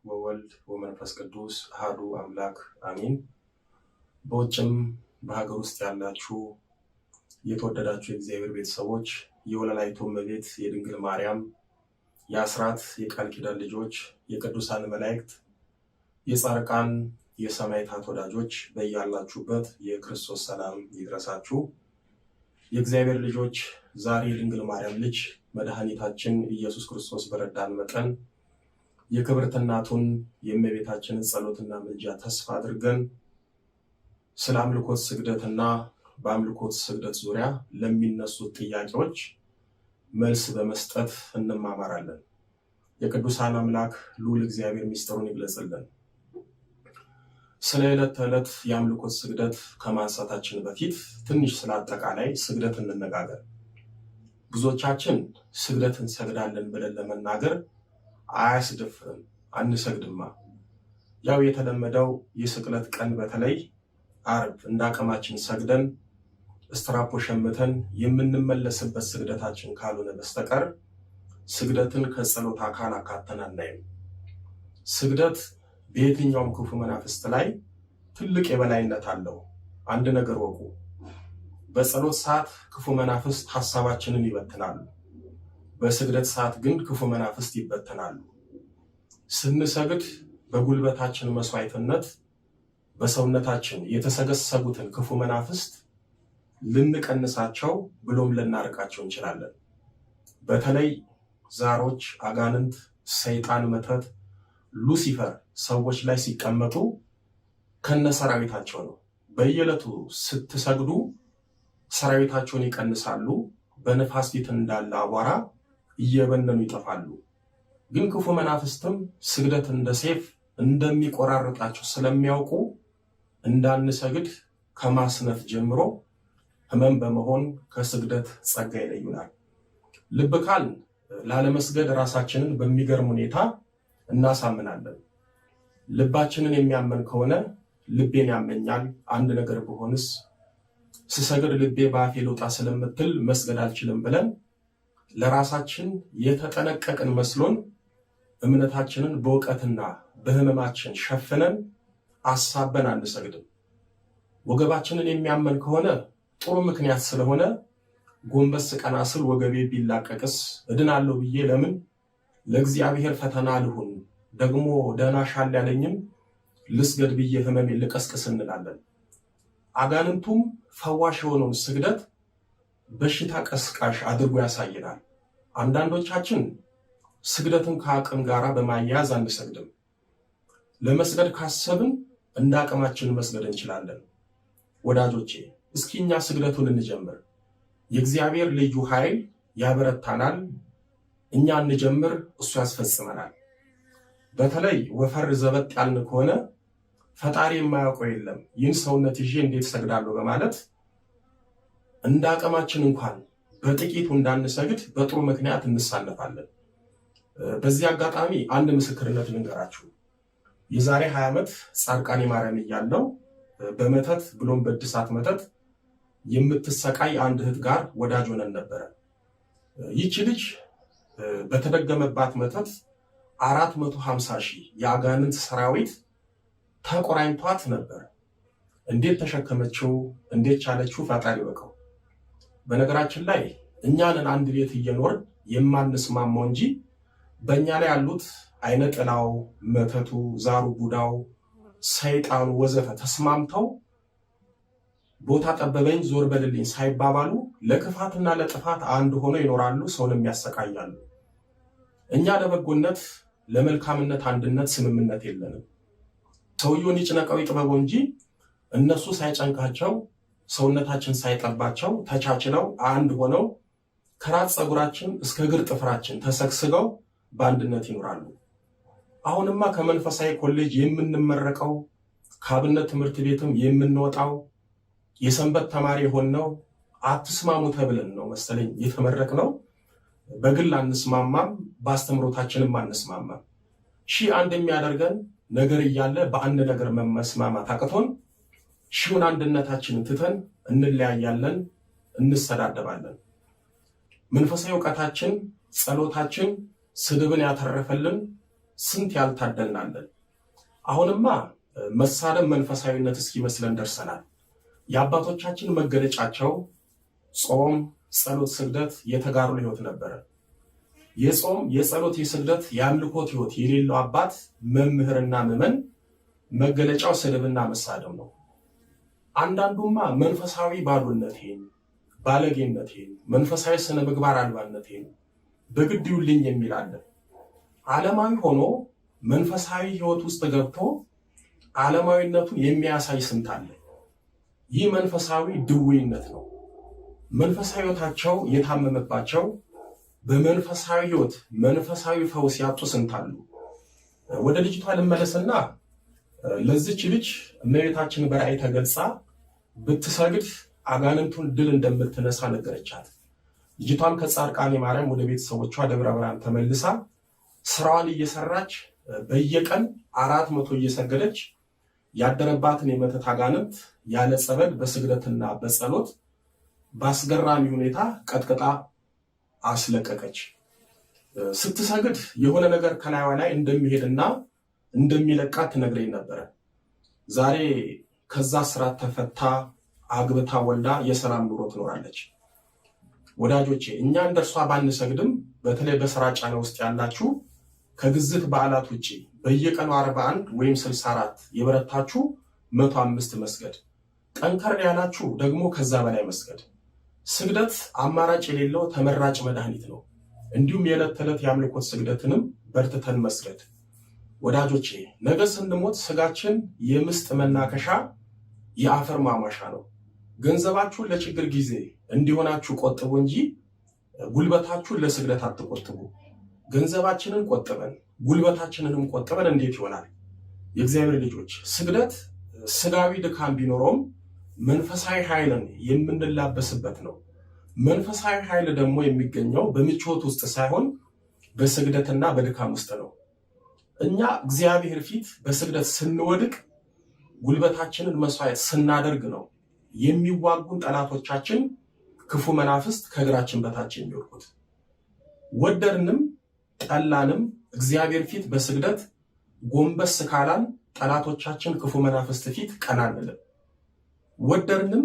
ወወልድ ወመንፈስ ቅዱስ አሐዱ አምላክ አሜን። በውጭም በሀገር ውስጥ ያላችሁ የተወደዳችሁ የእግዚአብሔር ቤተሰቦች የወለላይቱ እመቤት የድንግል ማርያም የአስራት የቃል ኪዳን ልጆች የቅዱሳን መላእክት የጻድቃን የሰማዕታት ወዳጆች በያላችሁበት የክርስቶስ ሰላም ይድረሳችሁ። የእግዚአብሔር ልጆች ዛሬ የድንግል ማርያም ልጅ መድኃኒታችን ኢየሱስ ክርስቶስ በረዳን መጠን የክብርት እናቱን የእመቤታችንን ጸሎትና ምልጃ ተስፋ አድርገን ስለ አምልኮት ስግደትና በአምልኮት ስግደት ዙሪያ ለሚነሱት ጥያቄዎች መልስ በመስጠት እንማማራለን። የቅዱሳን አምላክ ልዑል እግዚአብሔር ምስጢሩን ይግለጽልን። ስለ ዕለት ተዕለት የአምልኮት ስግደት ከማንሳታችን በፊት ትንሽ ስለ አጠቃላይ ስግደት እንነጋገር። ብዙዎቻችን ስግደት እንሰግዳለን ብለን ለመናገር አያስደፍርም፣ አንሰግድማ። ያው የተለመደው የስቅለት ቀን በተለይ ዓርብ እንደ አቅማችን ሰግደን እስትራፖ ሸምተን የምንመለስበት ስግደታችን ካልሆነ በስተቀር ስግደትን ከጸሎት አካል አካተን አናይም። ስግደት በየትኛውም ክፉ መናፍስት ላይ ትልቅ የበላይነት አለው። አንድ ነገር ወቁ፣ በጸሎት ሰዓት ክፉ መናፍስት ሐሳባችንን ይበትናሉ። በስግደት ሰዓት ግን ክፉ መናፍስት ይበተናሉ። ስንሰግድ በጉልበታችን መስዋዕትነት በሰውነታችን የተሰገሰጉትን ክፉ መናፍስት ልንቀንሳቸው ብሎም ልናርቃቸው እንችላለን። በተለይ ዛሮች፣ አጋንንት፣ ሰይጣን፣ መተት፣ ሉሲፈር ሰዎች ላይ ሲቀመጡ ከነሰራዊታቸው ነው። በየዕለቱ ስትሰግዱ ሰራዊታቸውን ይቀንሳሉ። በነፋስ ፊት እንዳለ አቧራ እየበነኑ ይጠፋሉ። ግን ክፉ መናፍስትም ስግደት እንደ ሰይፍ እንደሚቆራርጣቸው ስለሚያውቁ እንዳንሰግድ ከማስነፍ ጀምሮ ሕመም በመሆን ከስግደት ጸጋ ይለዩናል። ልብ ካልን ላለመስገድ ራሳችንን በሚገርም ሁኔታ እናሳምናለን። ልባችንን የሚያመን ከሆነ ልቤን ያመኛል፣ አንድ ነገር ብሆንስ፣ ስሰግድ ልቤ በአፌ ልውጣ ስለምትል መስገድ አልችልም ብለን ለራሳችን የተጠነቀቅን መስሎን እምነታችንን በእውቀትና በሕመማችን ሸፍነን አሳበን አንሰግድም። ወገባችንን የሚያመን ከሆነ ጥሩ ምክንያት ስለሆነ ጎንበስ ቀና ስል ወገቤ ቢላቀቅስ እድናለሁ ብዬ ለምን ለእግዚአብሔር ፈተና ልሁን፣ ደግሞ ደህና ሻል ያለኝም ልስገድ ብዬ ሕመሜን ልቀስቅስ እንላለን። አጋንንቱም ፈዋሽ የሆነውን ስግደት በሽታ ቀስቃሽ አድርጎ ያሳየናል። አንዳንዶቻችን ስግደትን ከአቅም ጋር በማያያዝ አንሰግድም። ለመስገድ ካሰብን እንደ አቅማችን መስገድ እንችላለን። ወዳጆቼ እስኪ እኛ ስግደቱን እንጀምር። የእግዚአብሔር ልዩ ኃይል ያበረታናል። እኛ እንጀምር፣ እሱ ያስፈጽመናል። በተለይ ወፈር ዘበጥ ያልን ከሆነ ፈጣሪ የማያውቀው የለም፣ ይህን ሰውነት ይዤ እንዴት ሰግዳለሁ በማለት እንደ አቅማችን እንኳን በጥቂቱ እንዳንሰግድ በጥሩ ምክንያት እንሳለፋለን። በዚህ አጋጣሚ አንድ ምስክርነት ልንገራችሁ። የዛሬ 20 ዓመት ጻድቃኔ ማርያም እያለሁ በመተት ብሎም በእድሳት መተት የምትሰቃይ አንድ እህት ጋር ወዳጅ ሆነን ነበረ። ይቺ ልጅ በተደገመባት መተት 450,000 የአጋንንት ሰራዊት ተቆራኝቷት ነበር። እንዴት ተሸከመችው? እንዴት ቻለችው? ፈጣሪ ይወቀው። በነገራችን ላይ እኛንን አንድ ቤት እየኖርን የማንስማማው እንጂ በእኛ ላይ ያሉት አይነ ጥላው፣ መተቱ፣ ዛሩ፣ ቡዳው፣ ሰይጣኑ ወዘተ ተስማምተው ቦታ ጠበበኝ ዞር በልልኝ ሳይባባሉ ለክፋትና ለጥፋት አንድ ሆነው ይኖራሉ፣ ሰውንም ያሰቃያሉ። እኛ ለበጎነት ለመልካምነት አንድነት ስምምነት የለንም። ሰውየውን ይጭነቀው ይጥበበው እንጂ እነሱ ሳይጨንቃቸው ሰውነታችን ሳይጠባቸው ተቻችለው አንድ ሆነው ከራስ ፀጉራችን እስከ እግር ጥፍራችን ተሰግስገው በአንድነት ይኖራሉ። አሁንማ ከመንፈሳዊ ኮሌጅ የምንመረቀው ከአብነት ትምህርት ቤትም የምንወጣው የሰንበት ተማሪ የሆነው አትስማሙ ተብለን ነው መሰለኝ የተመረቅነው። በግል አንስማማም፣ በአስተምሮታችንም አንስማማም። አንድ የሚያደርገን ነገር እያለ በአንድ ነገር መስማማት አቅቶን ሺውን አንድነታችንን ትተን እንለያያለን፣ እንሰዳደባለን። መንፈሳዊ እውቀታችን፣ ጸሎታችን ስድብን ያተረፈልን ስንት ያልታደልናለን። አሁንማ መሳደብ መንፈሳዊነት እስኪመስለን ደርሰናል። የአባቶቻችን መገለጫቸው ጾም፣ ጸሎት፣ ስግደት፣ የተጋሩ ህይወት ነበረ። የጾም፣ የጸሎት፣ የስግደት፣ የአምልኮት ህይወት የሌለው አባት መምህርና ምዕመን መገለጫው ስድብና መሳደብ ነው። አንዳንዱማ መንፈሳዊ ባዶነቴን፣ ባለጌነቴን፣ መንፈሳዊ ስነ ምግባር አልባነቴን በግድ ይውልኝ የሚል አለ። ዓለማዊ ሆኖ መንፈሳዊ ህይወት ውስጥ ገብቶ ዓለማዊነቱን የሚያሳይ ስንት አለ። ይህ መንፈሳዊ ድውይነት ነው። መንፈሳዊ ህይወታቸው የታመመባቸው በመንፈሳዊ ህይወት መንፈሳዊ ፈውስ ያጡ ስንት አሉ። ወደ ልጅቷ ልመለስና ለዚች ልጅ እመቤታችን በራእይ ተገልጻ ብትሰግድ አጋንንቱን ድል እንደምትነሳ ነገረቻት። ልጅቷም ከጻድቃኔ ማርያም ወደ ቤተሰቦቿ ደብረ ብርሃን ተመልሳ ስራዋን እየሰራች በየቀን 400 እየሰገደች ያደረባትን የመተት አጋንንት ያለ ጸበል በስግደትና በጸሎት በአስገራሚ ሁኔታ ቀጥቅጣ አስለቀቀች። ስትሰግድ የሆነ ነገር ከላይዋ ላይ እንደሚሄድና እንደሚለቃት ትነግረኝ ነበረ። ዛሬ ከዛ ስራት ተፈታ አግብታ ወልዳ የሰላም ኑሮ ትኖራለች። ወዳጆቼ እኛ እንደርሷ ባንሰግድም በተለይ በስራ ጫና ውስጥ ያላችሁ ከግዝት በዓላት ውጪ በየቀኑ 41 ወይም 64 የበረታችሁ 105 መስገድ፣ ጠንከር ያላችሁ ደግሞ ከዛ በላይ መስገድ። ስግደት አማራጭ የሌለው ተመራጭ መድኃኒት ነው። እንዲሁም የዕለት ተዕለት የአምልኮት ስግደትንም በርትተን መስገድ። ወዳጆቼ ነገ ስንሞት ስጋችን የምስጥ መናከሻ የአፈር ማሟሻ ነው። ገንዘባችሁን ለችግር ጊዜ እንዲሆናችሁ ቆጥቡ እንጂ ጉልበታችሁን ለስግደት አትቆጥቡ። ገንዘባችንን ቆጥበን ጉልበታችንንም ቆጥበን እንዴት ይሆናል? የእግዚአብሔር ልጆች ስግደት ስጋዊ ድካም ቢኖረውም መንፈሳዊ ኃይልን የምንላበስበት ነው። መንፈሳዊ ኃይል ደግሞ የሚገኘው በምቾት ውስጥ ሳይሆን በስግደትና በድካም ውስጥ ነው። እኛ እግዚአብሔር ፊት በስግደት ስንወድቅ ጉልበታችንን መስዋዕት ስናደርግ ነው የሚዋጉን ጠላቶቻችን ክፉ መናፍስት ከእግራችን በታች የሚወድቁት። ወደድንም ጠላንም እግዚአብሔር ፊት በስግደት ጎንበስ ካላን ጠላቶቻችን ክፉ መናፍስት ፊት ቀና አንልም። ወደድንም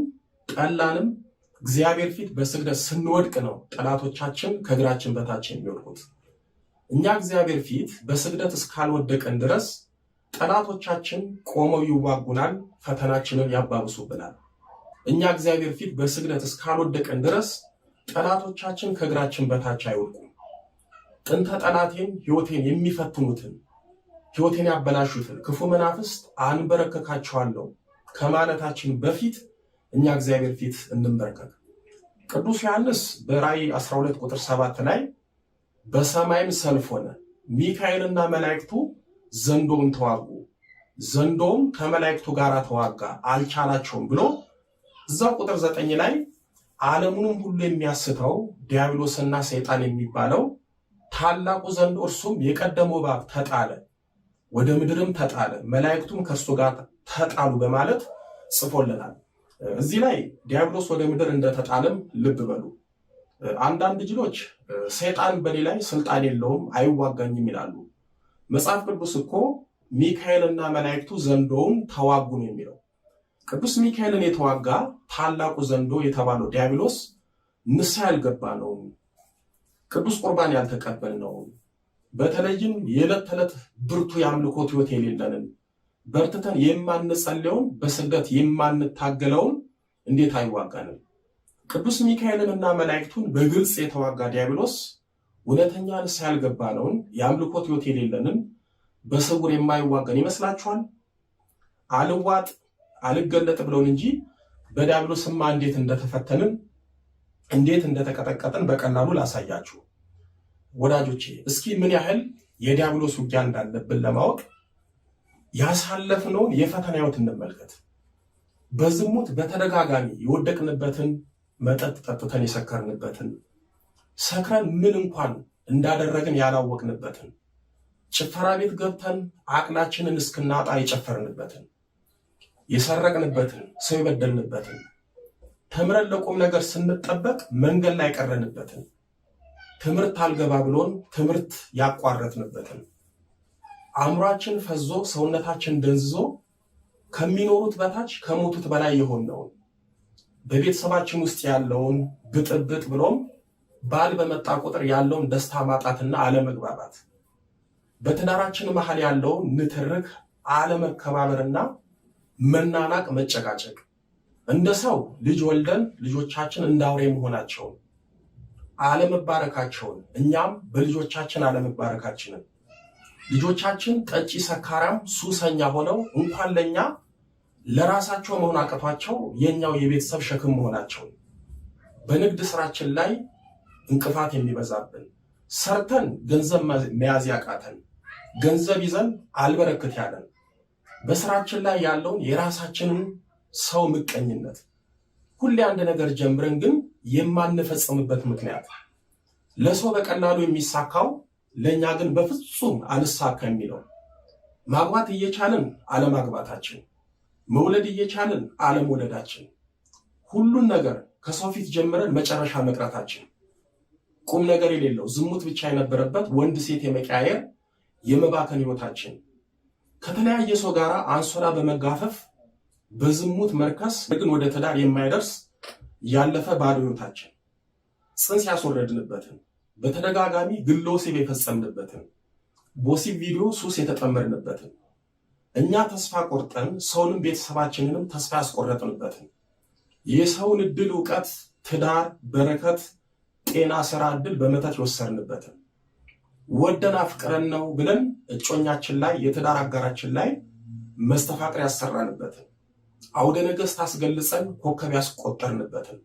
ጠላንም እግዚአብሔር ፊት በስግደት ስንወድቅ ነው ጠላቶቻችን ከእግራችን በታች የሚወድቁት። እኛ እግዚአብሔር ፊት በስግደት እስካልወደቀን ድረስ ጠላቶቻችን ቆመው ይዋጉናል፣ ፈተናችንን ያባብሱብናል። እኛ እግዚአብሔር ፊት በስግደት እስካልወደቀን ድረስ ጠላቶቻችን ከእግራችን በታች አይወድቁም። ጥንተ ጠላቴን ሕይወቴን የሚፈትኑትን ሕይወቴን ያበላሹትን ክፉ መናፍስት አንበረከካቸዋለሁ ከማለታችን በፊት እኛ እግዚአብሔር ፊት እንበርከክ። ቅዱስ ዮሐንስ በራእይ 12 ቁጥር 7 ላይ በሰማይም ሰልፍ ሆነ፣ ሚካኤልና መላእክቱ ዘንዶውን ተዋጉ፣ ዘንዶውም ከመላእክቱ ጋር ተዋጋ፣ አልቻላቸውም ብሎ እዛው ቁጥር 9 ላይ ዓለሙንም ሁሉ የሚያስተው ዲያብሎስና ሰይጣን የሚባለው ታላቁ ዘንዶ እርሱም የቀደመው እባብ ተጣለ፣ ወደ ምድርም ተጣለ፣ መላእክቱም ከእርሱ ጋር ተጣሉ በማለት ጽፎልናል። እዚህ ላይ ዲያብሎስ ወደ ምድር እንደተጣለም ልብ በሉ። አንዳንድ ጅሎች ሰይጣን በኔ ላይ ስልጣን የለውም አይዋጋኝም ይላሉ። መጽሐፍ ቅዱስ እኮ ሚካኤልና መላእክቱ ዘንዶውን ተዋጉ ነው የሚለው። ቅዱስ ሚካኤልን የተዋጋ ታላቁ ዘንዶ የተባለው ዲያብሎስ ንስሐ ያልገባ ነው፣ ቅዱስ ቁርባን ያልተቀበል ነው። በተለይም የዕለት ተዕለት ብርቱ የአምልኮት ሕይወት የሌለንን በርትተን የማንጸልየውን በስግደት የማንታገለውን እንዴት አይዋጋንም? ቅዱስ ሚካኤልንና መላእክቱን በግልጽ የተዋጋ ዲያብሎስ እውነተኛ ንስሐ ያልገባነውን የአምልኮት ሕይወት የሌለንን በስውር የማይዋጋን ይመስላችኋል? አልዋጥ አልገለጥ ብለውን እንጂ በዲያብሎስማ እንዴት እንደተፈተንን እንዴት እንደተቀጠቀጥን በቀላሉ ላሳያችሁ። ወዳጆቼ እስኪ ምን ያህል የዲያብሎስ ውጊያ እንዳለብን ለማወቅ ያሳለፍነውን የፈተና ሕይወት እንመልከት። በዝሙት በተደጋጋሚ የወደቅንበትን፣ መጠጥ ጠጥተን የሰከርንበትን፣ ሰክረን ምን እንኳን እንዳደረግን ያላወቅንበትን፣ ጭፈራ ቤት ገብተን አቅላችንን እስክናጣ የጨፈርንበትን፣ የሰረቅንበትን፣ ሰው የበደልንበትን፣ ተምረን ለቁም ነገር ስንጠበቅ መንገድ ላይ ቀረንበትን፣ ትምህርት አልገባ ብሎን ትምህርት ያቋረጥንበትን፣ አእምሯችን ፈዞ ሰውነታችን ደንዝዞ ከሚኖሩት በታች ከሞቱት በላይ የሆነውን በቤተሰባችን ውስጥ ያለውን ብጥብጥ ብሎም ባል በመጣ ቁጥር ያለውን ደስታ ማጣትና አለመግባባት፣ በትዳራችን መሃል ያለውን ንትርክ፣ አለመከባበርና መናናቅ፣ መጨቃጨቅ፣ እንደ ሰው ልጅ ወልደን ልጆቻችን እንዳውሬ መሆናቸውን፣ አለመባረካቸውን፣ እኛም በልጆቻችን አለመባረካችንን፣ ልጆቻችን ጠጪ፣ ሰካራም፣ ሱሰኛ ሆነው እንኳን ለኛ ለራሳቸው መሆን አቅቷቸው የኛው የቤተሰብ ሸክም መሆናቸውን፣ በንግድ ስራችን ላይ እንቅፋት የሚበዛብን፣ ሰርተን ገንዘብ መያዝ ያቃተን፣ ገንዘብ ይዘን አልበረክት ያለን፣ በስራችን ላይ ያለውን የራሳችንን ሰው ምቀኝነት፣ ሁሌ አንድ ነገር ጀምረን ግን የማንፈጽምበት ምክንያት፣ ለሰው በቀላሉ የሚሳካው ለኛ ግን በፍጹም አልሳካ የሚለው፣ ማግባት እየቻልን አለማግባታችን፣ መውለድ እየቻልን አለመውለዳችን፣ ሁሉን ነገር ከሰው ፊት ጀምረን መጨረሻ መቅረታችን፣ ቁም ነገር የሌለው ዝሙት ብቻ የነበረበት ወንድ ሴት የመቀያየር የመባከን ህይወታችን፣ ከተለያየ ሰው ጋር አንሶላ በመጋፈፍ በዝሙት መርከስ ግን ወደ ትዳር የማይደርስ ያለፈ ባዶ ህይወታችን፣ ጽንስ ያስወረድንበትን፣ በተደጋጋሚ ግለ ወሲብ የፈጸምንበትን፣ በወሲብ ቪዲዮ ሱስ የተጠመርንበትን፣ እኛ ተስፋ ቆርጠን ሰውንም ቤተሰባችንንም ተስፋ ያስቆረጥንበትን፣ የሰውን እድል፣ እውቀት፣ ትዳር፣ በረከት፣ ጤና፣ ስራ እድል በመተት የወሰርንበትን፣ ወደን አፍቅረን ነው ብለን እጮኛችን ላይ የትዳር አጋራችን ላይ መስተፋቅር ያሰራንበትን፣ አውደ ነገሥት አስገልጸን ኮከብ ያስቆጠርንበትን፣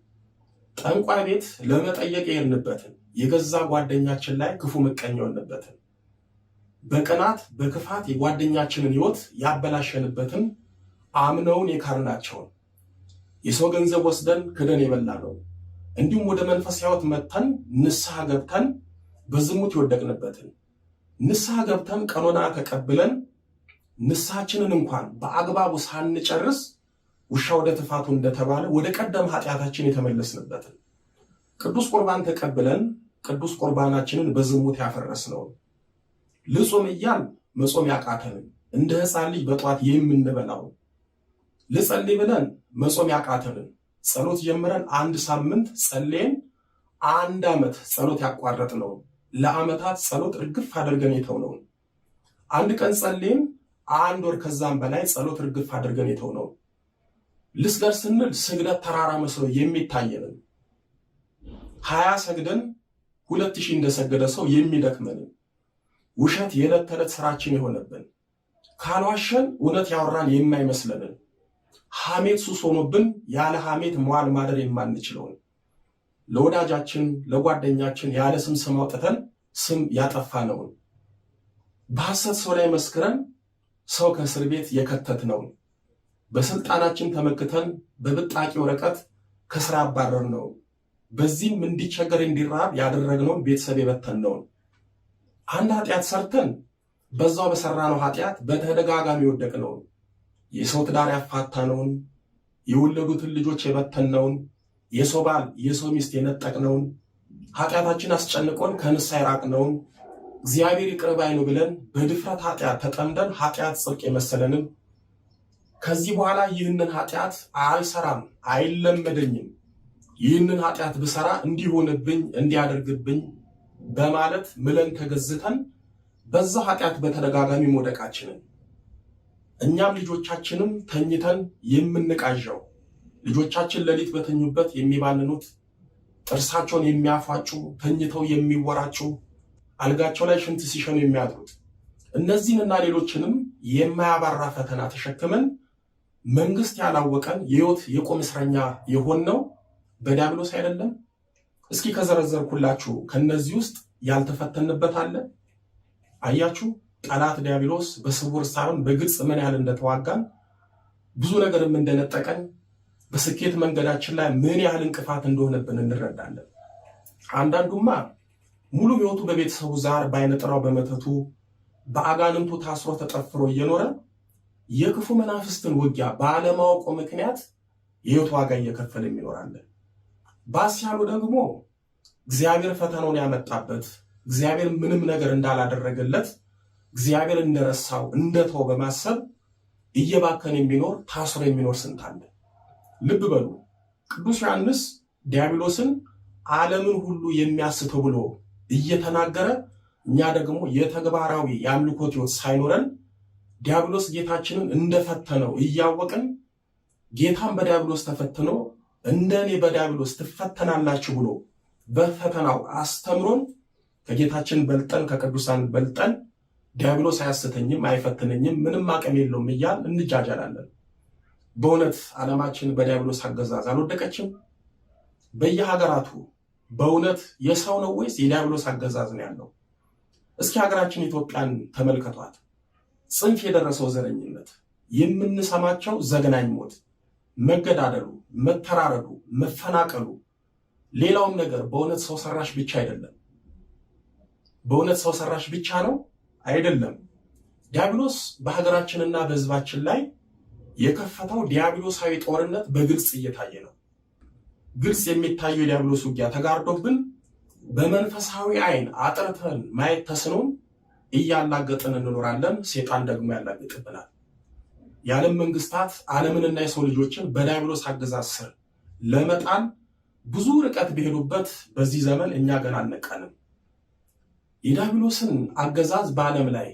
ጠንቋይ ቤት ለመጠየቅ የሄድንበትን፣ የገዛ ጓደኛችን ላይ ክፉ ምቀኛ የሆንበትን፣ በቅናት በክፋት የጓደኛችንን ህይወት ያበላሸንበትን፣ አምነውን የካርናቸውን፣ የሰው ገንዘብ ወስደን ክደን የበላነው፣ እንዲሁም ወደ መንፈሳዊ ህይወት መጥተን ንስሐ ገብተን በዝሙት የወደቅንበትን፣ ንስሐ ገብተን ቀኖና ተቀብለን ንስሐችንን እንኳን በአግባቡ ሳንጨርስ ውሻ ወደ ትፋቱ እንደተባለ ወደ ቀደም ኃጢአታችን የተመለስንበትን፣ ቅዱስ ቁርባን ተቀብለን ቅዱስ ቁርባናችንን በዝሙት ያፈረስነውን፣ ልጾም እያል መጾም ያቃተንን፣ እንደ ሕፃን ልጅ በጠዋት የምንበላውን፣ ልጸልይ ብለን መጾም ያቃተንን፣ ጸሎት ጀምረን 1 ሳምንት ጸልየን 1 ዓመት ጸሎት ያቋረጥነውን፣ ለዓመታት ጸሎት እርግፍ አድርገን የተውነውን፣ 1 ቀን ጸልየን 1 ወር ከዛም በላይ ጸሎት እርግፍ አድርገን የተውነውን፣ ልስገድ ስንል ስግደት ተራራ መስሎ የሚታየንን፣ 20 ሰግደን 2000 እንደሰገደ ሰው የሚደክመንን፣ ውሸት የዕለት ተዕለት ስራችን የሆነብን፣ ካልዋሸን እውነት ያወራን የማይመስለንን፣ ሐሜት ሱስ ሆኖብን ያለ ሐሜት መዋል ማደር የማንችለውን፣ ለወዳጃችን ለጓደኛችን ያለ ስም አውጥተን ስም ያጠፋነውን፣ በሐሰት ሰው ላይ መስክረን ሰው ከእስር ቤት የከተትነውን፣ በስልጣናችን ተመክተን በብጣቂ ወረቀት ከስራ አባረርነውን፣ በዚህም እንዲቸገር እንዲራብ ያደረግነውን፣ ቤተሰብ የበተንነውን፣ አንድ ኃጢአት ሰርተን በዛው በሰራነው ኃጢአት በተደጋጋሚ የወደቅነውን፣ የሰው ትዳር ያፋታነውን፣ የወለዱትን ልጆች የበተንነውን፣ የሰው ባል የሰው ሚስት የነጠቅነውን፣ ኃጢአታችን አስጨንቆን ከንስሐ የራቅነውን፣ እግዚአብሔር ይቅር ባይ ነው ብለን በድፍረት ኃጢአት ተጠምደን ኃጢአት ጽድቅ የመሰለንም፣ ከዚህ በኋላ ይህንን ኃጢአት አልሰራም አይለመደኝም፣ ይህንን ኃጢአት ብሰራ እንዲሆንብኝ እንዲያደርግብኝ በማለት ምለን ተገዝተን በዛው ኃጢአት በተደጋጋሚ መውደቃችንን፣ እኛም ልጆቻችንም ተኝተን የምንቃዣው፣ ልጆቻችን ሌሊት በተኙበት የሚባንኑት፣ ጥርሳቸውን የሚያፋጩ፣ ተኝተው የሚወራጩ፣ አልጋቸው ላይ ሽንት ሲሸኑ የሚያድሩት፣ እነዚህንና ሌሎችንም የማያባራ ፈተና ተሸክመን መንግስት ያላወቀን የሕይወት የቁም እስረኛ የሆንነው በዲያብሎስ አይደለም? እስኪ ከዘረዘርኩላችሁ ከነዚህ ውስጥ ያልተፈተንበት አለ? አያችሁ፣ ጠላት ዲያብሎስ በስውር ሳይሆን በግልጽ ምን ያህል እንደተዋጋን፣ ብዙ ነገርም እንደነጠቀን፣ በስኬት መንገዳችን ላይ ምን ያህል እንቅፋት እንደሆነብን እንረዳለን። አንዳንዱማ ሙሉ ሕይወቱ በቤተሰቡ ዛር ባይነጥራው በመተቱ በአጋንንቱ ታስሮ ተጠፍሮ እየኖረ የክፉ መናፍስትን ውጊያ ባለማወቁ ምክንያት የሕይወት ዋጋ እየከፈለ ይኖራለን። ባስ ያሉ ደግሞ እግዚአብሔር ፈተናውን ያመጣበት እግዚአብሔር ምንም ነገር እንዳላደረገለት እግዚአብሔር እንደረሳው እንደተው በማሰብ እየባከነ የሚኖር ታስሮ የሚኖር ስንት አለ። ልብ በሉ ቅዱስ ዮሐንስ ዲያብሎስን ዓለምን ሁሉ የሚያስተው ብሎ እየተናገረ እኛ ደግሞ የተግባራዊ የአምልኮት ሕይወት ሳይኖረን ዲያብሎስ ጌታችንን እንደፈተነው እያወቅን ጌታን በዲያብሎስ ተፈትኖ እንደኔ በዲያብሎስ ትፈተናላችሁ ብሎ በፈተናው አስተምሮን ከጌታችን በልጠን ከቅዱሳን በልጠን ዲያብሎስ አያስተኝም አይፈትነኝም ምንም አቅም የለውም እያል እንጃጃላለን። በእውነት ዓለማችን በዲያብሎስ አገዛዝ አልወደቀችም? በየሀገራቱ በእውነት የሰው ነው ወይስ የዲያብሎስ አገዛዝ ነው ያለው? እስኪ ሀገራችን ኢትዮጵያን ተመልከቷት። ጽንፍ የደረሰው ዘረኝነት፣ የምንሰማቸው ዘግናኝ ሞት፣ መገዳደሉ፣ መተራረዱ፣ መፈናቀሉ፣ ሌላውም ነገር በእውነት ሰው ሰራሽ ብቻ አይደለም። በእውነት ሰው ሰራሽ ብቻ ነው አይደለም። ዲያብሎስ በሀገራችንና በሕዝባችን ላይ የከፈተው ዲያብሎሳዊ ጦርነት በግልጽ እየታየ ነው። ግልጽ የሚታየው የዲያብሎስ ውጊያ ተጋርዶብን በመንፈሳዊ አይን አጥርተን ማየት ተስኖን እያላገጥን እንኖራለን። ሴጣን ደግሞ ያላግጥብናል። የዓለም መንግስታት ዓለምንና የሰው ልጆችን በዲያብሎስ አገዛዝ ስር ለመጣል ብዙ ርቀት ቢሄዱበት በዚህ ዘመን እኛ ገና አልነቃንም። የዲያብሎስን አገዛዝ በዓለም ላይ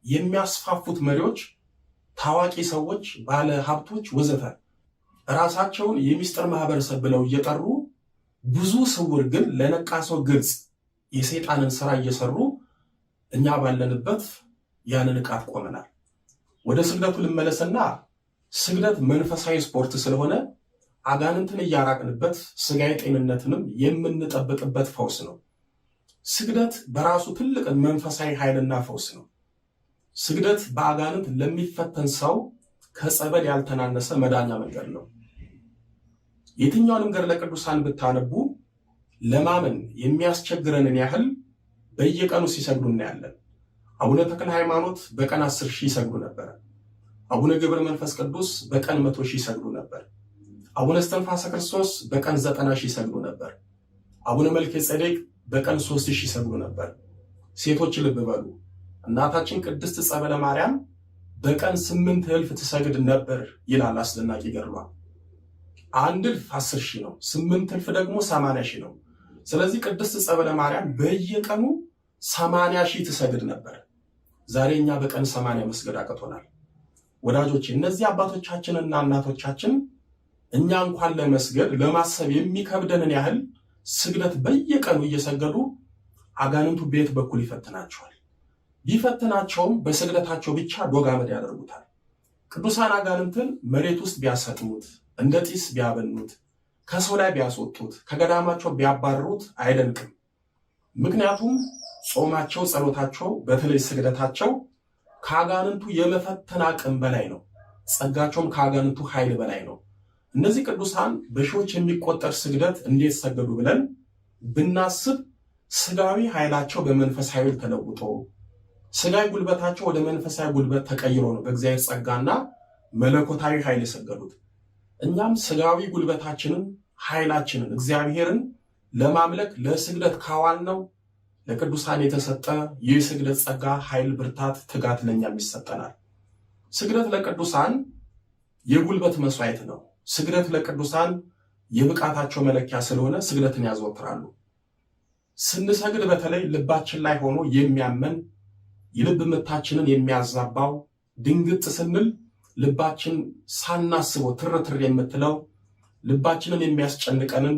የሚያስፋፉት መሪዎች፣ ታዋቂ ሰዎች፣ ባለ ሀብቶች ወዘተ ራሳቸውን የሚስጥር ማህበረሰብ ብለው እየጠሩ ብዙ ስውር ግን ለነቃ ሰው ግልጽ የሰይጣንን ስራ እየሰሩ እኛ ባለንበት ያንን ዕቃት ቆመናል። ወደ ስግደቱ ልመለስና ስግደት መንፈሳዊ ስፖርት ስለሆነ አጋንንትን እያራቅንበት ስጋዊ ጤንነትንም የምንጠብቅበት ፈውስ ነው። ስግደት በራሱ ትልቅ መንፈሳዊ ኃይልና ፈውስ ነው። ስግደት በአጋንንት ለሚፈተን ሰው ከጸበል ያልተናነሰ መዳኛ መንገድ ነው። የትኛውንም ገድለ ቅዱሳን ብታነቡ ለማመን የሚያስቸግረንን ያህል በየቀኑ ሲሰግዱ እናያለን። አቡነ ተክለ ሃይማኖት በቀን 10,000 ይሰግዱ ነበር። አቡነ ገብረ መንፈስ ቅዱስ በቀን 100,000 ይሰግዱ ነበር። አቡነ እስትንፋሰ ክርስቶስ በቀን 90,000 ይሰግዱ ነበር። አቡነ መልከ ጼዴቅ በቀን 3,000 ይሰግዱ ነበር። ሴቶች ልብ በሉ፣ እናታችን ቅድስት ጸበለ ማርያም በቀን 8,000 ትሰግድ ነበር ይላል አስደናቂ ገድሏ። 1,000 10,000 ነው፣ 8,000 ደግሞ 80,000 ነው። ስለዚህ ቅድስት ጸበለ ማርያም በየቀኑ 80,000 ትሰግድ ነበር። ዛሬ እኛ በቀን 80 መስገድ አቅቶናል። ወዳጆች፣ እነዚህ አባቶቻችንና እናቶቻችን እኛ እንኳን ለመስገድ ለማሰብ የሚከብደንን ያህል ስግደት በየቀኑ እየሰገዱ አጋንንቱ በየት በኩል ይፈትናቸዋል። ቢፈትናቸውም በስግደታቸው ብቻ ዶግ አመድ ያደርጉታል። ቅዱሳን አጋንንትን መሬት ውስጥ ቢያሰጥሙት፣ እንደ ጢስ ቢያበኑት፣ ከሰው ላይ ቢያስወጡት፣ ከገዳማቸው ቢያባርሩት አይደንቅም። ምክንያቱም ጾማቸው፣ ጸሎታቸው፣ በተለይ ስግደታቸው ከአጋንንቱ የመፈተን አቅም በላይ ነው። ጸጋቸውም ከአጋንንቱ ኃይል በላይ ነው። እነዚህ ቅዱሳን በሺዎች የሚቆጠር ስግደት እንዴት ሰገዱ ብለን ብናስብ ስጋዊ ኃይላቸው በመንፈሳዊ ተለውጦ ስጋዊ ጉልበታቸው ወደ መንፈሳዊ ጉልበት ተቀይሮ ነው በእግዚአብሔር ጸጋና መለኮታዊ ኃይል የሰገዱት። እኛም ስጋዊ ጉልበታችንን ኃይላችንን እግዚአብሔርን ለማምለክ ለስግደት ካዋልነው ለቅዱሳን የተሰጠ የስግደት ጸጋ፣ ኃይል፣ ብርታት፣ ትጋት ለእኛም ይሰጠናል። ስግደት ለቅዱሳን የጉልበት መስዋዕት ነው። ስግደት ለቅዱሳን የብቃታቸው መለኪያ ስለሆነ ስግደትን ያዘወትራሉ። ስንሰግድ በተለይ ልባችን ላይ ሆኖ የሚያመን የልብ ምታችንን የሚያዛባው ድንግጥ ስንል ልባችን ሳናስበው ትርትር የምትለው ልባችንን የሚያስጨንቀንን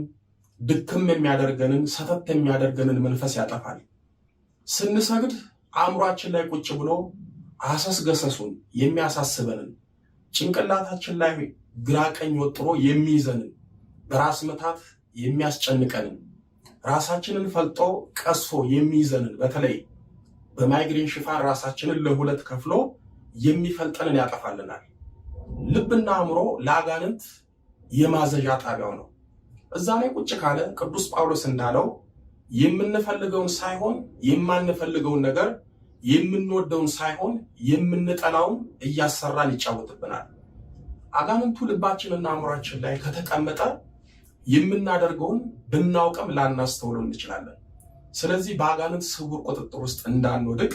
ድክም የሚያደርገንን ሰተት የሚያደርገንን መንፈስ ያጠፋል። ስንሰግድ አእምሯችን ላይ ቁጭ ብሎ አሰስገሰሱን የሚያሳስበንን ጭንቅላታችን ላይ ግራ ቀኝ ወጥሮ የሚይዘንን በራስ መታት የሚያስጨንቀንን ራሳችንን ፈልጦ ቀስፎ የሚይዘንን በተለይ በማይግሬን ሽፋን ራሳችንን ለሁለት ከፍሎ የሚፈልጠንን ያጠፋልናል። ልብና አእምሮ ለአጋንንት የማዘዣ ጣቢያው ነው። እዛ ላይ ቁጭ ካለ ቅዱስ ጳውሎስ እንዳለው የምንፈልገውን ሳይሆን የማንፈልገውን ነገር የምንወደውን ሳይሆን የምንጠላውን እያሰራን ይጫወትብናል። አጋንንቱ ልባችንና አእምሯችን ላይ ከተቀመጠ የምናደርገውን ብናውቅም ላናስተውለው እንችላለን። ስለዚህ በአጋንንት ስውር ቁጥጥር ውስጥ እንዳንወድቅ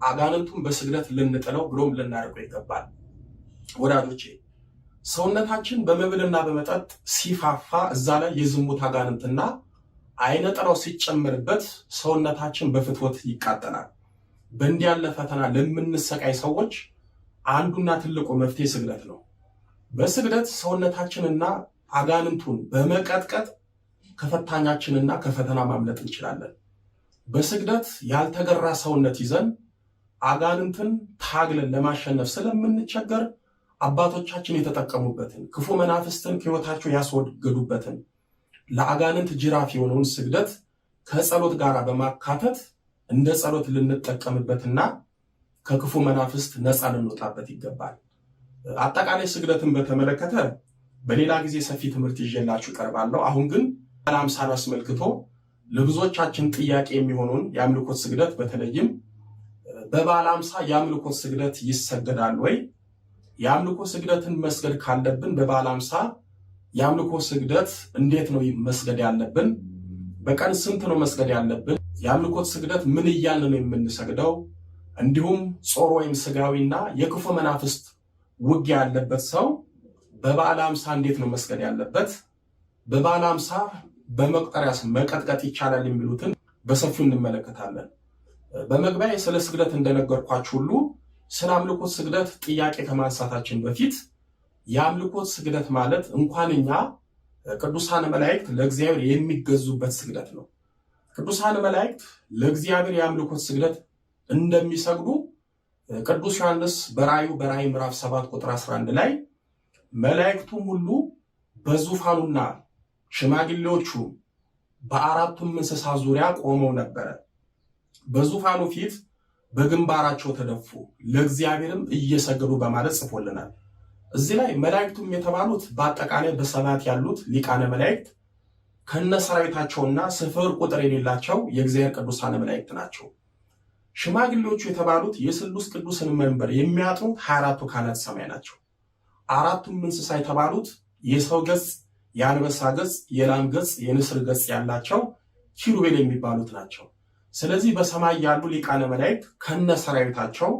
አጋንንቱን በስግደት ልንጥለው ብሎም ልናርቀው ይገባል። ወዳጆቼ ሰውነታችን በመብልና በመጠጥ ሲፋፋ እዛ ላይ የዝሙት አጋንንትና አይነ ጥላው ሲጨመርበት ሰውነታችን በፍትወት ይቃጠላል። በእንዲህ ያለ ፈተና ለምንሰቃይ ሰዎች አንዱና ትልቁ መፍትሄ ስግደት ነው። በስግደት ሰውነታችንና አጋንንቱን በመቀጥቀጥ ከፈታኛችንና ከፈተና ማምለጥ እንችላለን። በስግደት ያልተገራ ሰውነት ይዘን አጋንንትን ታግለን ለማሸነፍ ስለምንቸገር አባቶቻችን የተጠቀሙበትን ክፉ መናፍስትን ከሕይወታቸው ያስወገዱበትን ለአጋንንት ጅራፍ የሆነውን ስግደት ከጸሎት ጋር በማካተት እንደ ጸሎት ልንጠቀምበትና ከክፉ መናፍስት ነፃ ልንወጣበት ይገባል። አጠቃላይ ስግደትን በተመለከተ በሌላ ጊዜ ሰፊ ትምህርት ይዤላችሁ እቀርባለሁ። አሁን ግን በዓለ ሃምሳን አስመልክቶ ለብዙዎቻችን ጥያቄ የሚሆነውን የአምልኮት ስግደት በተለይም በበዓለ ሃምሳ የአምልኮት ስግደት ይሰገዳል ወይ? የአምልኮ ስግደትን መስገድ ካለብን በበዓለ ሃምሳ የአምልኮ ስግደት እንዴት ነው መስገድ ያለብን? በቀን ስንት ነው መስገድ ያለብን? የአምልኮት ስግደት ምን እያልን ነው የምንሰግደው? እንዲሁም ጾር ወይም ስጋዊና የክፉ መናፍስት ውጊያ ያለበት ሰው በበዓለ ሃምሳ እንዴት ነው መስገድ ያለበት? በበዓለ ሃምሳ በመቁጠሪያስ መቀጥቀጥ ይቻላል? የሚሉትን በሰፊው እንመለከታለን። በመግቢያ ስለ ስግደት እንደነገርኳችሁ ሁሉ ስለ አምልኮት ስግደት ጥያቄ ከማንሳታችን በፊት የአምልኮት ስግደት ማለት እንኳን እኛ ቅዱሳን መላእክት ለእግዚአብሔር የሚገዙበት ስግደት ነው። ቅዱሳን መላእክት ለእግዚአብሔር የአምልኮት ስግደት እንደሚሰግዱ ቅዱስ ዮሐንስ በራእይ ምዕራፍ 7 ቁጥር 11 ላይ መላእክቱም ሁሉ በዙፋኑና ሽማግሌዎቹ በአራቱም እንስሳ ዙሪያ ቆመው ነበረ፣ በዙፋኑ ፊት በግንባራቸው ተደፉ፣ ለእግዚአብሔርም እየሰገዱ በማለት ጽፎልናል። እዚህ ላይ መላእክቱም የተባሉት በአጠቃላይ በሰማያት ያሉት ሊቃነ መላእክት ከነሰራዊታቸውና ስፍር ቁጥር የሌላቸው የእግዚአብሔር ቅዱሳን መላእክት ናቸው። ሽማግሌዎቹ የተባሉት የስሉስ ቅዱስን መንበር የሚያጥኑት 24ቱ ካህናተ ሰማይ ናቸው። አራቱም እንስሳ የተባሉት የሰው ገጽ፣ የአንበሳ ገጽ፣ የላም ገጽ፣ የንስር ገጽ ያላቸው ኪሩቤል የሚባሉት ናቸው። ስለዚህ በሰማይ ያሉ ሊቃነ መላእክት ከነሰራዊታቸው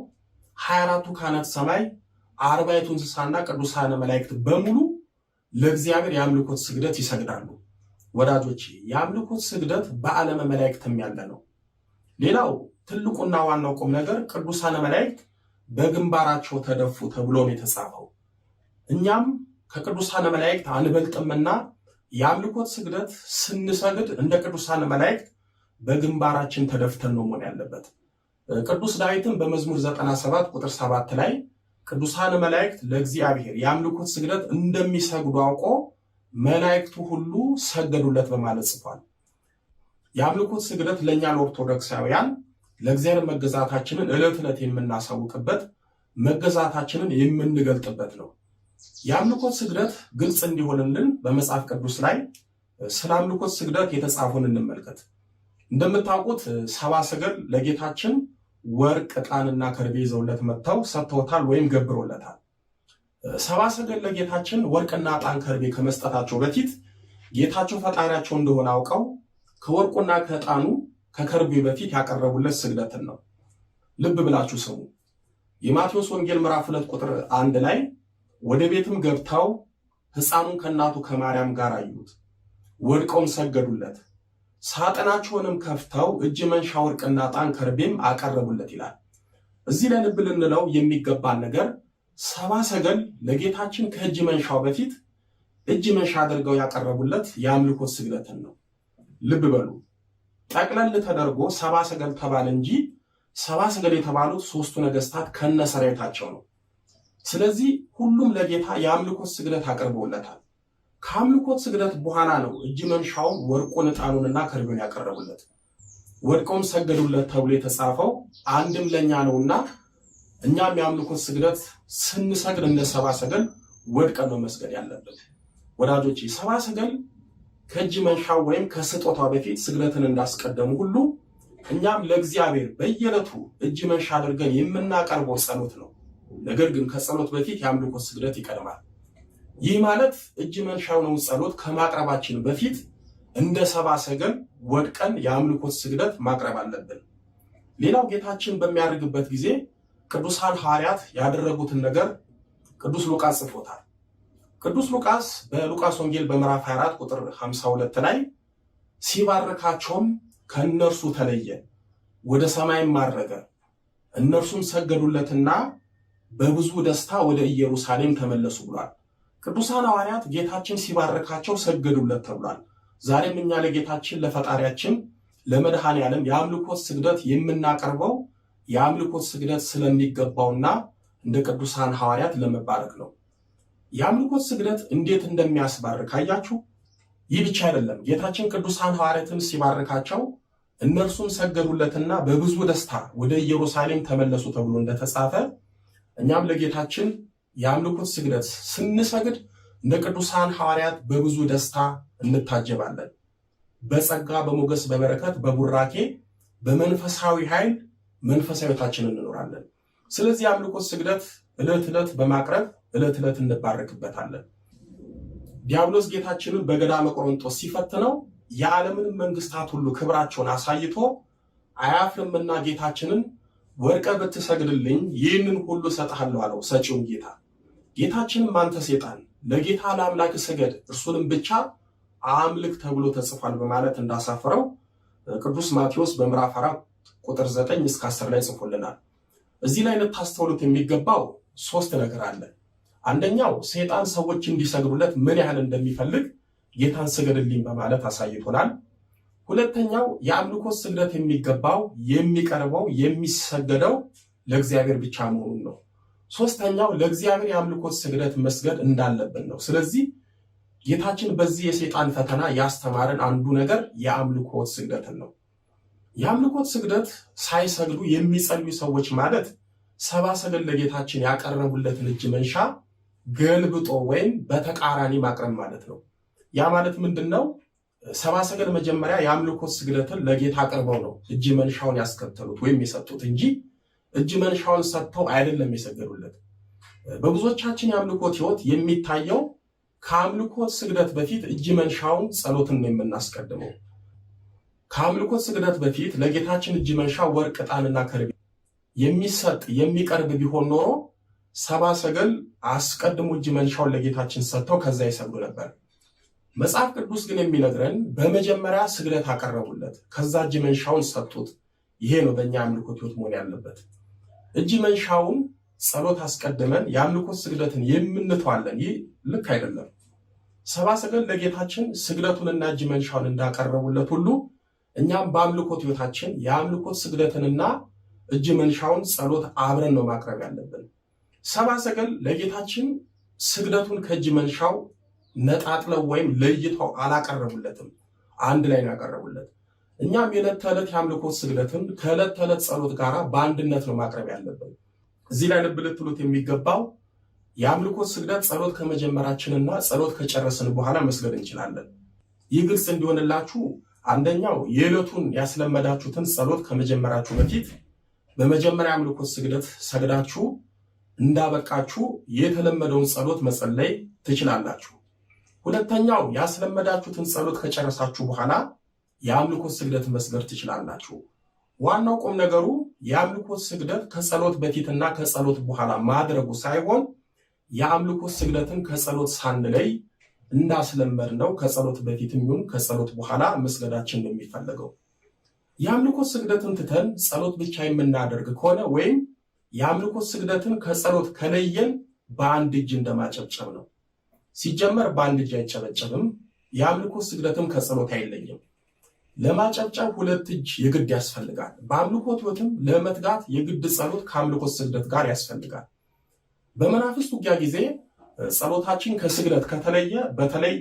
24ቱ ካህናተ ሰማይ፣ 40ቱ እንስሳና ቅዱሳን መላእክት በሙሉ ለእግዚአብሔር የአምልኮት ስግደት ይሰግዳሉ። ወዳጆቼ የአምልኮት ስግደት በዓለመ መላእክትም ያለ ነው። ሌላው ትልቁና ዋናው ቁም ነገር ቅዱሳን መላእክት በግንባራቸው ተደፉ ተብሎ ነው የተጻፈው። እኛም ከቅዱሳን መላእክት አንበልጥምና የአምልኮት ስግደት ስንሰግድ እንደ ቅዱሳን መላእክት በግንባራችን ተደፍተን ነው መሆን ያለበት። ቅዱስ ዳዊትም በመዝሙር 97 ቁጥር 7 ላይ ቅዱሳን መላእክት ለእግዚአብሔር የአምልኮት ስግደት እንደሚሰግዱ አውቆ መላእክቱ ሁሉ ሰገዱለት በማለት ጽፏል። የአምልኮት ስግደት ለእኛ ለኦርቶዶክሳውያን ለእግዚአብሔር መገዛታችንን ዕለት ዕለት የምናሳውቅበት መገዛታችንን የምንገልጥበት ነው። የአምልኮት ስግደት ግልጽ እንዲሆንልን በመጽሐፍ ቅዱስ ላይ ስለ አምልኮት ስግደት የተጻፈውን እንመልከት። እንደምታውቁት ሰብአ ሰገል ለጌታችን ወርቅ፣ ዕጣንና ከርቤ ይዘውለት መጥተው ሰጥተውታል ወይም ገብሮለታል። ሰብአ ሰገል ለጌታችን ወርቅና ዕጣን ከርቤ ከመስጠታቸው በፊት ጌታቸው ፈጣሪያቸው እንደሆነ አውቀው ከወርቁና ከዕጣኑ ከከርቤ በፊት ያቀረቡለት ስግደትን ነው። ልብ ብላችሁ ስሙ። የማቴዎስ ወንጌል ምዕራፍ 2 ቁጥር 1 ላይ ወደ ቤትም ገብተው ሕፃኑን ከእናቱ ከማርያም ጋር አዩት፣ ወድቀውም ሰገዱለት፣ ሳጥናቸውንም ከፍተው እጅ መንሻ ወርቅና ዕጣን ከርቤም አቀረቡለት ይላል። እዚህ ላይ ልብ ልንለው የሚገባን ነገር ሰብአ ሰገል ለጌታችን ከእጅ መንሻው በፊት እጅ መንሻ አድርገው ያቀረቡለት የአምልኮት ስግደትን ነው። ልብ በሉ፣ ጠቅለል ተደርጎ ሰብአ ሰገል ተባለ እንጂ ሰብአ ሰገል የተባሉት ሦስቱ ነገስታት ከነሰራዊታቸው ነው። ስለዚህ ሁሉም ለጌታ የአምልኮት ስግደት አቅርበውለታል። ከአምልኮት ስግደት በኋላ ነው እጅ መንሻውን ወርቁን፣ ዕጣኑንና ከርቤውን ያቀረቡለት። ወድቀውም ሰገዱለት ተብሎ የተጻፈው አንድም ለእኛ ነውና እኛም የአምልኮት ስግደት ስንሰግድ እንደ ሰብአ ሰገል ወድቀን ነው መስገድ ያለብን። ወዳጆቼ ሰብአ ሰገል ከእጅ መንሻው ወይም ከስጦታው በፊት ስግደትን እንዳስቀደሙ ሁሉ እኛም ለእግዚአብሔር በየዕለቱ እጅ መንሻ አድርገን የምናቀርበው ጸሎት ነው። ነገር ግን ከጸሎት በፊት የአምልኮት ስግደት ይቀድማል። ይህ ማለት እጅ መንሻውን ጸሎት ከማቅረባችን በፊት እንደ ሰብአ ሰገል ወድቀን የአምልኮት ስግደት ማቅረብ አለብን። ሌላው ጌታችን በሚያደርግበት ጊዜ ቅዱሳን ሐዋርያት ያደረጉትን ነገር ቅዱስ ሉቃስ ጽፎታል። ቅዱስ ሉቃስ በሉቃስ ወንጌል በምዕራፍ 24 ቁጥር 52 ላይ ሲባርካቸውም ከእነርሱ ተለየ፣ ወደ ሰማይም አረገ፣ እነርሱም ሰገዱለትና በብዙ ደስታ ወደ ኢየሩሳሌም ተመለሱ ብሏል። ቅዱሳን ሐዋርያት ጌታችን ሲባርካቸው ሰገዱለት ተብሏል። ዛሬም እኛ ለጌታችን ለፈጣሪያችን ለመድኃኔ ዓለም የአምልኮት ስግደት የምናቀርበው የአምልኮት ስግደት ስለሚገባውና እንደ ቅዱሳን ሐዋርያት ለመባረክ ነው። የአምልኮት ስግደት እንዴት እንደሚያስባርክ አያችሁ። ይህ ብቻ አይደለም። ጌታችን ቅዱሳን ሐዋርያትን ሲባርካቸው እነርሱም ሰገዱለትና በብዙ ደስታ ወደ ኢየሩሳሌም ተመለሱ ተብሎ እንደተጻፈ እኛም ለጌታችን የአምልኮት ስግደት ስንሰግድ እንደ ቅዱሳን ሐዋርያት በብዙ ደስታ እንታጀባለን። በጸጋ በሞገስ በበረከት በቡራኬ በመንፈሳዊ ኃይል መንፈሳዊታችን እንኖራለን። ስለዚህ የአምልኮት ስግደት ዕለት ዕለት በማቅረብ ዕለት ዕለት እንባረክበታለን። ዲያብሎስ ጌታችንን በገዳመ ቆሮንጦስ ሲፈትነው የዓለምን መንግስታት ሁሉ ክብራቸውን አሳይቶ አያፍርምና ጌታችንን ወርቀ ብትሰግድልኝ ይህንን ሁሉ እሰጥሃለሁ አለው ሰጪውን ጌታ። ጌታችንም አንተ ሴጣን ለጌታ ለአምላክ ስገድ እርሱንም ብቻ አምልክ ተብሎ ተጽፏል በማለት እንዳሳፈረው ቅዱስ ማቴዎስ በምዕራፍ 4 ቁጥር 9 እስከ 10 ላይ ጽፎልናል። እዚህ ላይ ልታስተውሉት የሚገባው 3 ነገር አለ። አንደኛው ሴጣን ሰዎች እንዲሰግዱለት ምን ያህል እንደሚፈልግ ጌታን ስገድልኝ በማለት አሳይቶናል። ሁለተኛው የአምልኮት ስግደት የሚገባው የሚቀርበው የሚሰገደው ለእግዚአብሔር ብቻ መሆኑን ነው። ሶስተኛው ለእግዚአብሔር የአምልኮት ስግደት መስገድ እንዳለብን ነው። ስለዚህ ጌታችን በዚህ የሰይጣን ፈተና ያስተማረን አንዱ ነገር የአምልኮት ስግደትን ነው። የአምልኮት ስግደት ሳይሰግዱ የሚጸልዩ ሰዎች ማለት ሰብአ ሰገል ለጌታችን ያቀረቡለትን እጅ መንሻ ገልብጦ ወይም በተቃራኒ ማቅረብ ማለት ነው። ያ ማለት ምንድን ነው? ሰብአ ሰገል መጀመሪያ የአምልኮት ስግደትን ለጌታ አቅርበው ነው እጅ መንሻውን ያስከተሉት ወይም የሰጡት እንጂ እጅ መንሻውን ሰጥተው አይደለም የሰገዱለት። በብዙዎቻችን የአምልኮት ሕይወት የሚታየው ከአምልኮት ስግደት በፊት እጅ መንሻውን ጸሎትን ነው የምናስቀድመው። ከአምልኮት ስግደት በፊት ለጌታችን እጅ መንሻ ወርቅ፣ ዕጣንና ከርቤ የሚሰጥ የሚቀርብ ቢሆን ኖሮ ሰብአ ሰገል አስቀድሞ እጅ መንሻውን ለጌታችን ሰጥተው ከዛ ይሰግዱ ነበር። መጽሐፍ ቅዱስ ግን የሚነግረን በመጀመሪያ ስግደት አቀረቡለት፣ ከዛ እጅ መንሻውን ሰጡት። ይሄ ነው በእኛ አምልኮት ሕይወት መሆን ያለበት። እጅ መንሻውን ጸሎት አስቀድመን የአምልኮት ስግደትን የምንተዋለን። ይህ ልክ አይደለም። ሰብአ ሰገል ለጌታችን ስግደቱንና እጅ መንሻውን እንዳቀረቡለት ሁሉ እኛም በአምልኮት ሕይወታችን የአምልኮት ስግደትንና እጅ መንሻውን ጸሎት አብረን ነው ማቅረብ ያለብን። ሰብአ ሰገል ለጌታችን ስግደቱን ከእጅ መንሻው ነጣጥለው ወይም ለይተው አላቀረቡለትም፣ አንድ ላይ ነው ያቀረቡለት። እኛም የዕለት ተዕለት የአምልኮት ስግደትን ከዕለት ተዕለት ጸሎት ጋር በአንድነት ነው ማቅረብ ያለብን። እዚህ ላይ ልብ ልትሉት የሚገባው የአምልኮት ስግደት ጸሎት ከመጀመራችንና ጸሎት ከጨረስን በኋላ መስገድ እንችላለን። ይህ ግልጽ እንዲሆንላችሁ አንደኛው የዕለቱን ያስለመዳችሁትን ጸሎት ከመጀመራችሁ በፊት በመጀመሪያ አምልኮት ስግደት ሰግዳችሁ እንዳበቃችሁ የተለመደውን ጸሎት መጸለይ ትችላላችሁ። ሁለተኛው ያስለመዳችሁትን ጸሎት ከጨረሳችሁ በኋላ የአምልኮት ስግደት መስገድ ትችላላችሁ። ዋናው ቁም ነገሩ የአምልኮት ስግደት ከጸሎት በፊትና ከጸሎት በኋላ ማድረጉ ሳይሆን የአምልኮት ስግደትን ከጸሎት ሳንለይ እንዳስለመድነው ከጸሎት በፊትም ይሁን ከጸሎት በኋላ መስገዳችን ነው የሚፈለገው። የአምልኮት ስግደትን ትተን ጸሎት ብቻ የምናደርግ ከሆነ ወይም የአምልኮት ስግደትን ከጸሎት ከለየን በአንድ እጅ እንደማጨብጨብ ነው። ሲጀመር በአንድ እጅ አይጨበጨብም። የአምልኮት ስግደትም ከጸሎት አይለይም። ለማጨብጨብ ሁለት እጅ የግድ ያስፈልጋል። በአምልኮት ሕይወትም ለመትጋት የግድ ጸሎት ከአምልኮት ስግደት ጋር ያስፈልጋል። በመናፍስት ውጊያ ጊዜ ጸሎታችን ከስግደት ከተለየ፣ በተለይ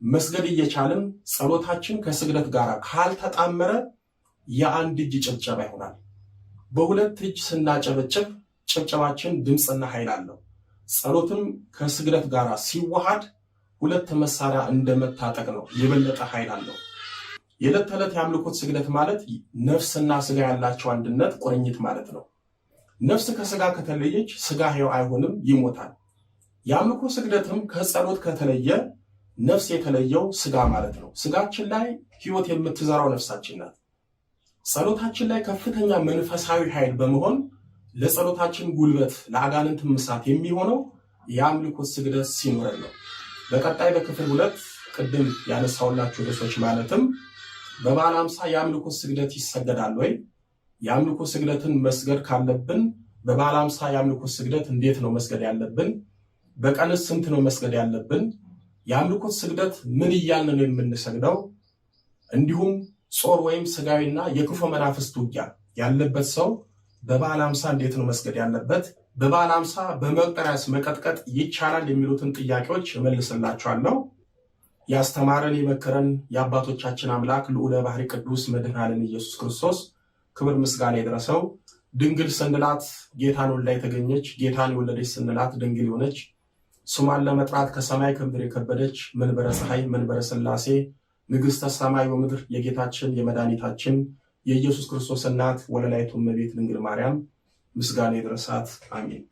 መስገድ እየቻልን ጸሎታችን ከስግደት ጋር ካልተጣመረ የአንድ እጅ ጭብጨባ ይሆናል። በሁለት እጅ ስናጨበጭብ ጭብጨባችን ድምፅና ኃይል አለው። ጸሎትም ከስግደት ጋር ሲዋሃድ ሁለት መሳሪያ እንደመታጠቅ ነው፣ የበለጠ ኃይል አለው። የዕለት ተዕለት የአምልኮት ስግደት ማለት ነፍስና ስጋ ያላቸው አንድነት ቁርኝት ማለት ነው። ነፍስ ከስጋ ከተለየች ስጋ ሕያው አይሆንም፣ ይሞታል። የአምልኮ ስግደትም ከጸሎት ከተለየ ነፍስ የተለየው ስጋ ማለት ነው። ስጋችን ላይ ሕይወት የምትዘራው ነፍሳችን ናት። ጸሎታችን ላይ ከፍተኛ መንፈሳዊ ኃይል በመሆን ለጸሎታችን ጉልበት፣ ለአጋንንት ምሳት የሚሆነው የአምልኮት ስግደት ሲኖረን ነው። በቀጣይ በክፍል 2 ቅድም ያነሳውላችሁ ርዕሶች ማለትም በበዓለ ሃምሳ የአምልኮት ስግደት ይሰገዳል ወይ? የአምልኮት ስግደትን መስገድ ካለብን በበዓለ ሃምሳ የአምልኮት ስግደት እንዴት ነው መስገድ ያለብን? በቀንስ ስንት ነው መስገድ ያለብን? የአምልኮት ስግደት ምን እያልን ነው የምንሰግደው? እንዲሁም ጾር ወይም ስጋዊና የክፉ መናፍስት ውጊያ ያለበት ሰው በበዓለ ሃምሳ እንዴት ነው መስገድ ያለበት? በበዓለ ሃምሳ በመቁጠሪያስ መቀጥቀጥ ይቻላል? የሚሉትን ጥያቄዎች እመልስላችኋለሁ። ያስተማረን የመከረን የአባቶቻችን አምላክ ልዑለ ባህሪ ቅዱስ መድኃኔዓለም ኢየሱስ ክርስቶስ ክብር ምስጋና ይድረሰው። ድንግል ስንላት ጌታን ወልዳ የተገኘች፣ ጌታን የወለደች ስንላት ድንግል የሆነች፣ ስሟን ለመጥራት ከሰማይ ከምድር የከበደች መንበረ ፀሐይ መንበረ ሥላሴ ንግሥተ ሰማይ ወምድር የጌታችን የመድኃኒታችን የኢየሱስ ክርስቶስ እናት ወለላይቱ እመቤት ድንግል ማርያም ምስጋና ይድረሳት። አሜን።